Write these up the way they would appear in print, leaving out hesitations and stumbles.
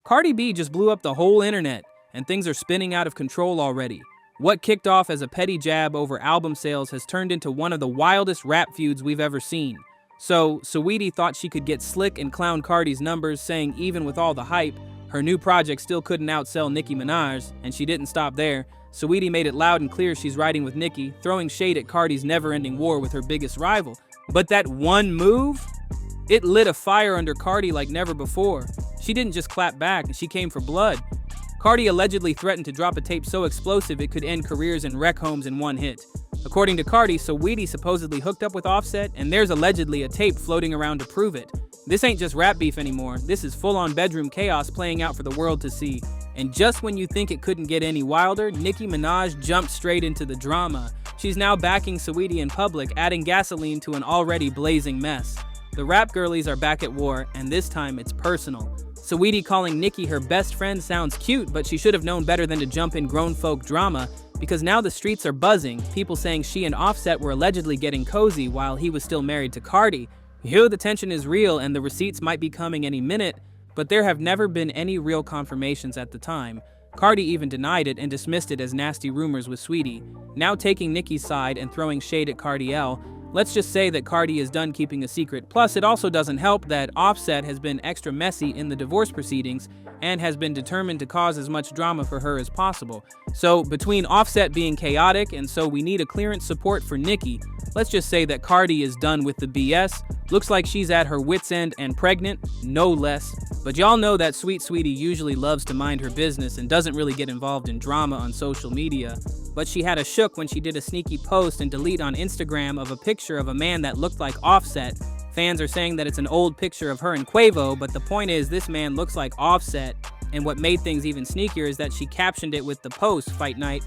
Cardi B just blew up the whole internet, and things are spinning out of control already. What kicked off as a petty jab over album sales has turned into one of the wildest rap feuds we've ever seen. So, Saweetie thought she could get slick and clown Cardi's numbers, saying even with all the hype, her new project still couldn't outsell Nicki Minaj, and she didn't stop there. Saweetie made it loud and clear she's riding with Nicki, throwing shade at Cardi's never-ending war with her biggest rival. But that one move? It lit a fire under Cardi like never before. She didn't just clap back, she came for blood. Cardi allegedly threatened to drop a tape so explosive it could end careers and wreck homes in one hit. According to Cardi, Saweetie supposedly hooked up with Offset, and there's allegedly a tape floating around to prove it. This ain't just rap beef anymore, this is full-on bedroom chaos playing out for the world to see. And just when you think it couldn't get any wilder, Nicki Minaj jumped straight into the drama. She's now backing Saweetie in public, adding gasoline to an already blazing mess. The rap girlies are back at war, and this time it's personal. Saweetie calling Nicki her best friend sounds cute, but she should have known better than to jump in grown folk drama, because now the streets are buzzing, people saying she and Offset were allegedly getting cozy while he was still married to Cardi. The tension is real and the receipts might be coming any minute, but there have never been any real confirmations at the time. Cardi even denied it and dismissed it as nasty rumors with Saweetie. Now taking Nicki's side and throwing shade at Cardi L, let's just say that Cardi is done keeping a secret. Plus, it also doesn't help that Offset has been extra messy in the divorce proceedings and has been determined to cause as much drama for her as possible. So, between Offset being chaotic and so we need a clearance support for Nicki, let's just say that Cardi is done with the BS. Looks like she's at her wit's end and pregnant, no less. But y'all know that Sweet Saweetie usually loves to mind her business and doesn't really get involved in drama on social media. But she had a shook when she did a sneaky post and delete on Instagram of a picture of a man that looked like Offset. Fans are saying that it's an old picture of her and Quavo, but the point is this man looks like Offset. And what made things even sneakier is that she captioned it with the post, "Fight Night."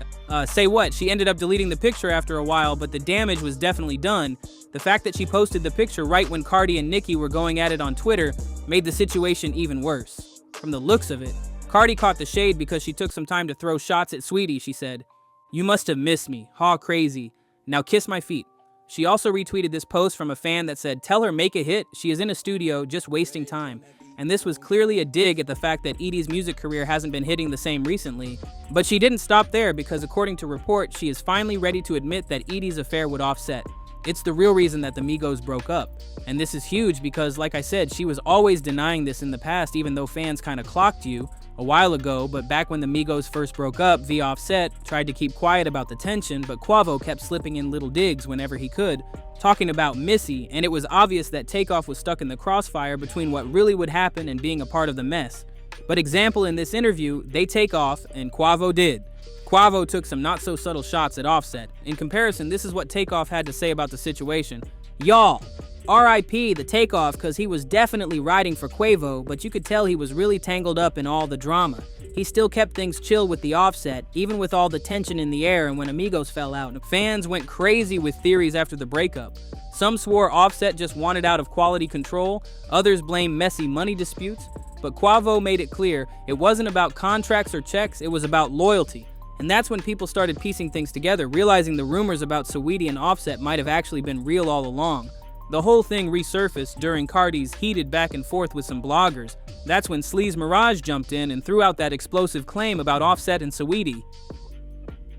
Say what? She ended up deleting the picture after a while, but the damage was definitely done. The fact that she posted the picture right when Cardi and Nicki were going at it on Twitter made the situation even worse. From the looks of it, Cardi caught the shade because she took some time to throw shots at Saweetie. She said, "You must have missed me. Haw crazy. Now kiss my feet." She also retweeted this post from a fan that said, "Tell her make a hit. She is in a studio, just wasting time." And this was clearly a dig at the fact that Edie's music career hasn't been hitting the same recently. But she didn't stop there because according to reports, she is finally ready to admit that Edie's affair would Offset. It's the real reason that the Migos broke up. And this is huge because, like I said, she was always denying this in the past, even though fans kind of clocked you a while ago. But back when the Migos first broke up, Offset tried to keep quiet about the tension, but Quavo kept slipping in little digs whenever he could, talking about Missy, and it was obvious that Takeoff was stuck in the crossfire between what really would happen and being a part of the mess. But example, in this interview, they take off, and Quavo did. Quavo took some not-so-subtle shots at Offset. In comparison, this is what Takeoff had to say about the situation. "Y'all, R.I.P. the Takeoff, cause he was definitely riding for Quavo, but you could tell he was really tangled up in all the drama. He still kept things chill with the Offset, even with all the tension in the air and when Amigos fell out. Fans went crazy with theories after the breakup. Some swore Offset just wanted out of quality control, others blamed messy money disputes, but Quavo made it clear it wasn't about contracts or checks, it was about loyalty. And that's when people started piecing things together, realizing the rumors about Saweetie and Offset might have actually been real all along. The whole thing resurfaced during Cardi's heated back and forth with some bloggers. That's when Sleaze Mirage jumped in and threw out that explosive claim about Offset and Saweetie.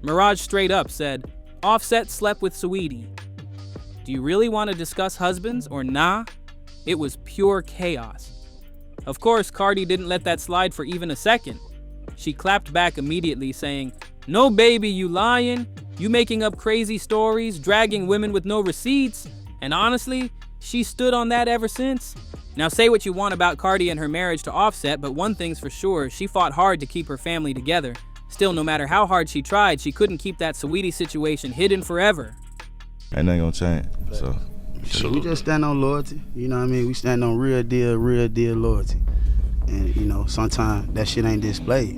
Mirage straight up said, "Offset slept with Saweetie. Do you really want to discuss husbands or nah?" It was pure chaos. Of course, Cardi didn't let that slide for even a second. She clapped back immediately saying, "No baby, you lying. You making up crazy stories, dragging women with no receipts." And honestly, she stood on that ever since. Now say what you want about Cardi and her marriage to Offset, but one thing's for sure, she fought hard to keep her family together. Still, no matter how hard she tried, she couldn't keep that Saweetie situation hidden forever. Ain't nothing gonna change, so. We just stand on loyalty, you know what I mean? We stand on real deal loyalty. And, you know, sometimes that shit ain't displayed.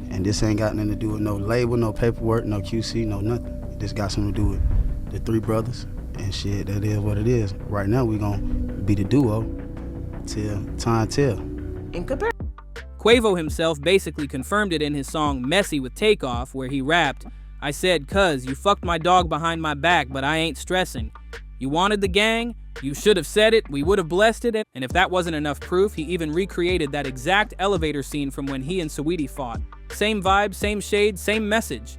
And this ain't got nothing to do with no label, no paperwork, no QC, no nothing. This got something to do with the three brothers. And shit, that is what it is. Right now, we gonna be the duo till time tell. Quavo himself basically confirmed it in his song Messy with Takeoff, where he rapped, "I said, cuz, you fucked my dog behind my back, but I ain't stressing. You wanted the gang? "You should have said it, we would have blessed it," and if that wasn't enough proof, he even recreated that exact elevator scene from when he and Saweetie fought. Same vibe, same shade, same message.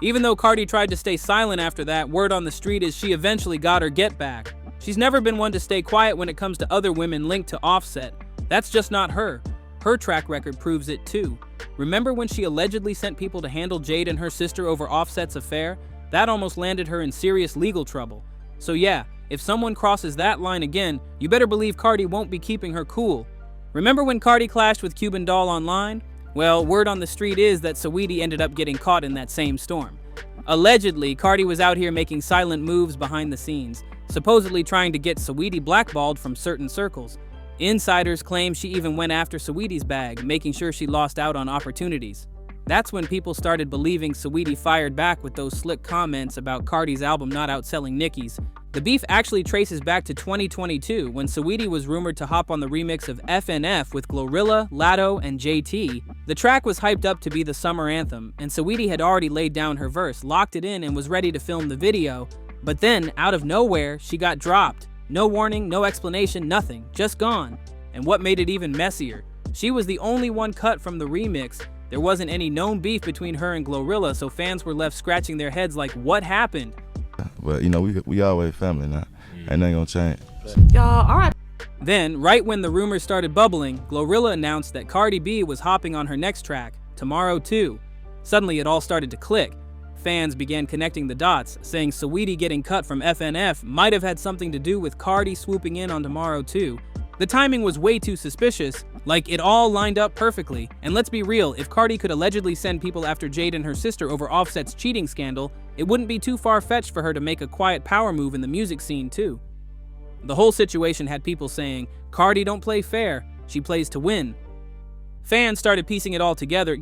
Even though Cardi tried to stay silent after that, word on the street is she eventually got her get back. She's never been one to stay quiet when it comes to other women linked to Offset. That's just not her. Her track record proves it too. Remember when she allegedly sent people to handle Jade and her sister over Offset's affair? That almost landed her in serious legal trouble. So yeah, if someone crosses that line again, you better believe Cardi won't be keeping her cool. Remember when Cardi clashed with Cuban Doll online? Well, word on the street is that Saweetie ended up getting caught in that same storm. Allegedly, Cardi was out here making silent moves behind the scenes, supposedly trying to get Saweetie blackballed from certain circles. Insiders claim she even went after Saweetie's bag, making sure she lost out on opportunities. That's when people started believing Saweetie fired back with those slick comments about Cardi's album not outselling Nicki's. The beef actually traces back to 2022 when Saweetie was rumored to hop on the remix of FNF with Glorilla, Latto, and JT. The track was hyped up to be the summer anthem, and Saweetie had already laid down her verse, locked it in, and was ready to film the video. But then, out of nowhere, she got dropped. No warning, no explanation, nothing, just gone. And what made it even messier, she was the only one cut from the remix. There wasn't any known beef between her and Glorilla, so fans were left scratching their heads like, what happened? But you know, we always family now. Ain't nothing gonna change. Y'all, all right. Then, right when the rumors started bubbling, Glorilla announced that Cardi B was hopping on her next track, Tomorrow 2. Suddenly it all started to click. Fans began connecting the dots, saying Saweetie getting cut from FNF might have had something to do with Cardi swooping in on Tomorrow 2. The timing was way too suspicious, like it all lined up perfectly. And let's be real, if Cardi could allegedly send people after Jade and her sister over Offset's cheating scandal, it wouldn't be too far-fetched for her to make a quiet power move in the music scene too. The whole situation had people saying, Cardi don't play fair, she plays to win. Fans started piecing it all together,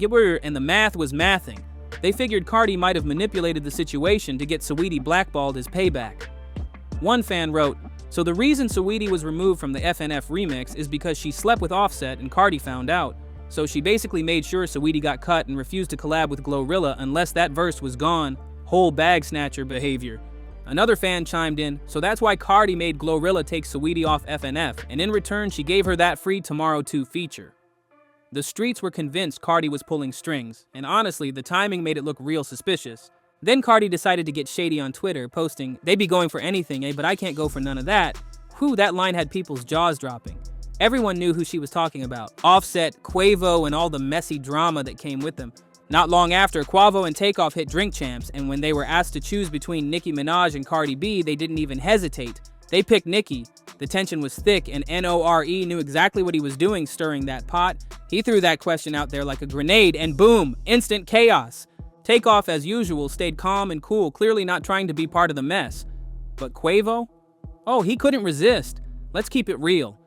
and the math was mathing. They figured Cardi might have manipulated the situation to get Saweetie blackballed as payback. One fan wrote, "So the reason Saweetie was removed from the FNF remix is because she slept with Offset and Cardi found out. So she basically made sure Saweetie got cut and refused to collab with Glorilla unless that verse was gone. Whole bag snatcher behavior." Another fan chimed in, "So that's why Cardi made Glorilla take Saweetie off FNF, and in return she gave her that free Tomorrow 2 feature." The streets were convinced Cardi was pulling strings, and honestly, the timing made it look real suspicious. Then Cardi decided to get shady on Twitter, posting, "They be going for anything, but I can't go for none of that." Whew, that line had people's jaws dropping. Everyone knew who she was talking about. Offset, Quavo, and all the messy drama that came with them. Not long after, Quavo and Takeoff hit Drink Champs, and when they were asked to choose between Nicki Minaj and Cardi B, they didn't even hesitate. They picked Nicki. The tension was thick, and NORE knew exactly what he was doing stirring that pot. He threw that question out there like a grenade, and boom, instant chaos. Takeoff, as usual, stayed calm and cool, clearly not trying to be part of the mess. But Quavo? Oh, he couldn't resist. Let's keep it real.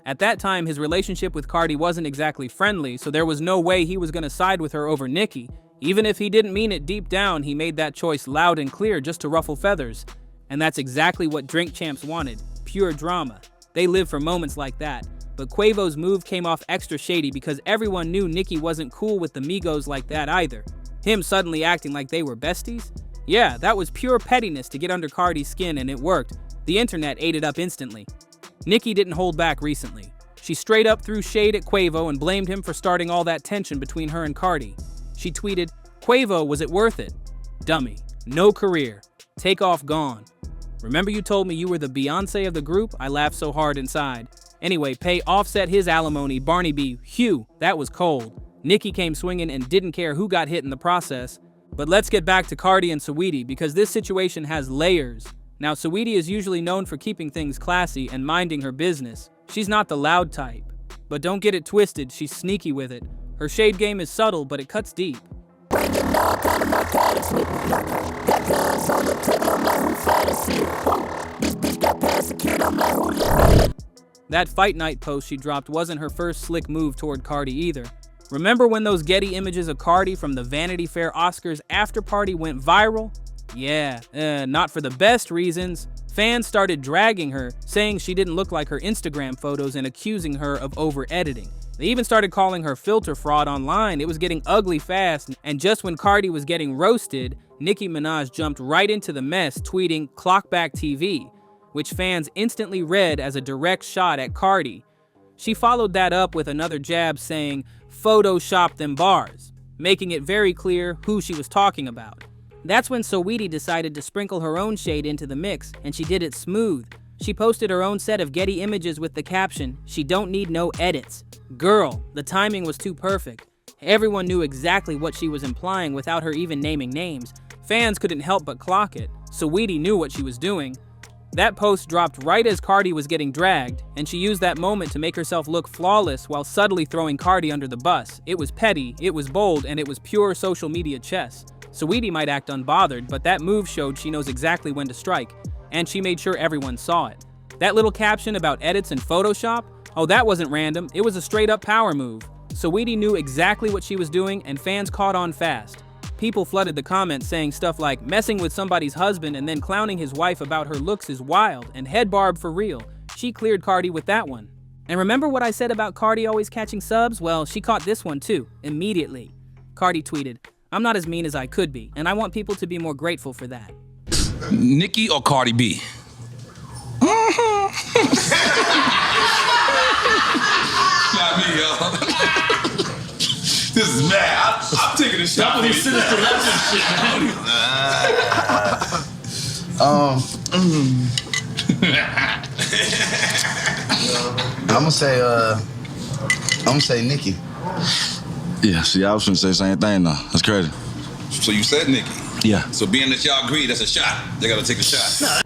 At that time, his relationship with Cardi wasn't exactly friendly, so there was no way he was gonna side with her over Nicki. Even if he didn't mean it deep down, he made that choice loud and clear just to ruffle feathers. And that's exactly what Drink Champs wanted, pure drama. They live for moments like that. But Quavo's move came off extra shady because everyone knew Nicki wasn't cool with the Migos like that either. Him suddenly acting like they were besties? Yeah, that was pure pettiness to get under Cardi's skin, and it worked. The internet ate it up instantly. Nicki didn't hold back recently. She straight up threw shade at Quavo and blamed him for starting all that tension between her and Cardi. She tweeted, "Quavo, was it worth it? Dummy. No career. Takeoff gone. Remember you told me you were the Beyonce of the group? I laughed so hard inside. Anyway, pay Offset his alimony, Barney B. Phew, that was cold." Nicki came swinging and didn't care who got hit in the process. But let's get back to Cardi and Saweetie because this situation has layers. Now, Saweetie is usually known for keeping things classy and minding her business. She's not the loud type. But don't get it twisted, she's sneaky with it. Her shade game is subtle, but it cuts deep. That Fight Night post she dropped wasn't her first slick move toward Cardi either. Remember when those Getty images of Cardi from the Vanity Fair Oscars after party went viral? Yeah, not for the best reasons. Fans started dragging her, saying she didn't look like her Instagram photos and accusing her of over-editing. They even started calling her filter fraud online. It was getting ugly fast, and just when Cardi was getting roasted, Nicki Minaj jumped right into the mess, tweeting "Clockback TV." which fans instantly read as a direct shot at Cardi. She followed that up with another jab saying, "Photoshop them bars," making it very clear who she was talking about. That's when Saweetie decided to sprinkle her own shade into the mix, and she did it smooth. She posted her own set of Getty images with the caption, "She don't need no edits." Girl, the timing was too perfect. Everyone knew exactly what she was implying without her even naming names. Fans couldn't help but clock it. Saweetie knew what she was doing. That post dropped right as Cardi was getting dragged, and she used that moment to make herself look flawless while subtly throwing Cardi under the bus. It was petty, it was bold, and it was pure social media chess. Saweetie might act unbothered, but that move showed she knows exactly when to strike, and she made sure everyone saw it. That little caption about edits and Photoshop? Oh, that wasn't random, it was a straight-up power move. Saweetie knew exactly what she was doing, and fans caught on fast. People flooded the comments saying stuff like, "Messing with somebody's husband and then clowning his wife about her looks is wild," and "Head barb for real." She cleared Cardi with that one. And remember what I said about Cardi always catching subs? Well, she caught this one too, immediately. Cardi tweeted, "I'm not as mean as I could be, and I want people to be more grateful for that." Nicki or Cardi B? Not me, y'all. This is mad. I'm taking a shot. I'm gonna say Nicki. Yeah, see, I was gonna say the same thing though. That's crazy. So you said Nicki? Yeah. So being that y'all agree, that's a shot. They gotta take a shot.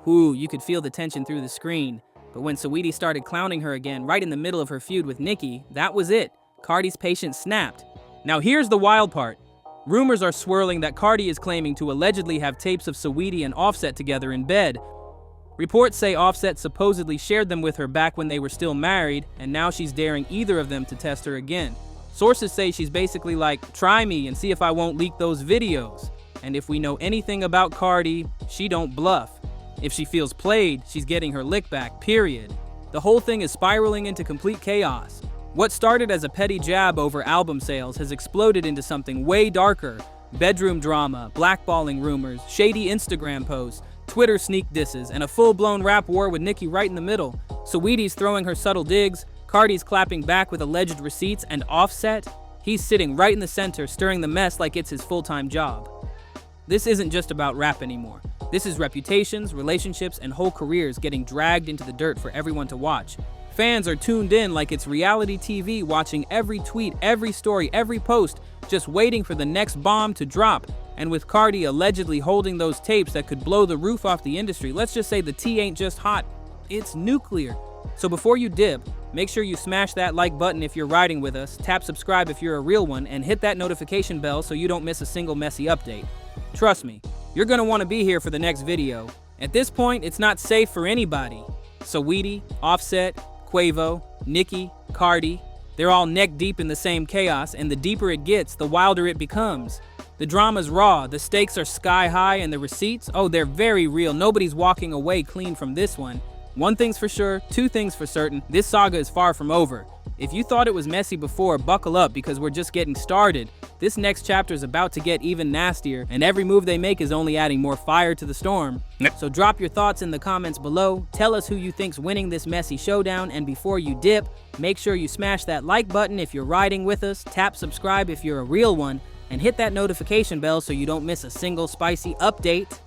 Ooh, you could feel the tension through the screen. But when Saweetie started clowning her again right in the middle of her feud with Nicki, that was it. Cardi's patience snapped. Now here's the wild part. Rumors are swirling that Cardi is claiming to allegedly have tapes of Saweetie and Offset together in bed. Reports say Offset supposedly shared them with her back when they were still married, and now she's daring either of them to test her again. Sources say she's basically like, "Try me and see if I won't leak those videos." And if we know anything about Cardi, she don't bluff. If she feels played, she's getting her lick back, period. The whole thing is spiraling into complete chaos. What started as a petty jab over album sales has exploded into something way darker. Bedroom drama, blackballing rumors, shady Instagram posts, Twitter sneak disses, and a full-blown rap war with Nicki right in the middle. Saweetie's throwing her subtle digs, Cardi's clapping back with alleged receipts, and Offset, he's sitting right in the center, stirring the mess like it's his full-time job. This isn't just about rap anymore. This is reputations, relationships, and whole careers getting dragged into the dirt for everyone to watch. Fans are tuned in like it's reality TV, watching every tweet, every story, every post, just waiting for the next bomb to drop. And with Cardi allegedly holding those tapes that could blow the roof off the industry, let's just say the tea ain't just hot, it's nuclear. So before you dip, make sure you smash that like button if you're riding with us, tap subscribe if you're a real one, and hit that notification bell so you don't miss a single messy update. Trust me, you're gonna wanna be here for the next video. At this point, it's not safe for anybody. Saweetie, Offset, Quavo, Nicki, Cardi, they're all neck deep in the same chaos, and the deeper it gets, the wilder it becomes. The drama's raw, the stakes are sky high, and the receipts, oh, they're very real. Nobody's walking away clean from this one. One thing's for sure, two things for certain, this saga is far from over. If you thought it was messy before, buckle up because we're just getting started. This next chapter is about to get even nastier, and every move they make is only adding more fire to the storm. So drop your thoughts in the comments below, tell us who you think's winning this messy showdown, and before you dip, make sure you smash that like button if you're riding with us, tap subscribe if you're a real one, and hit that notification bell so you don't miss a single spicy update.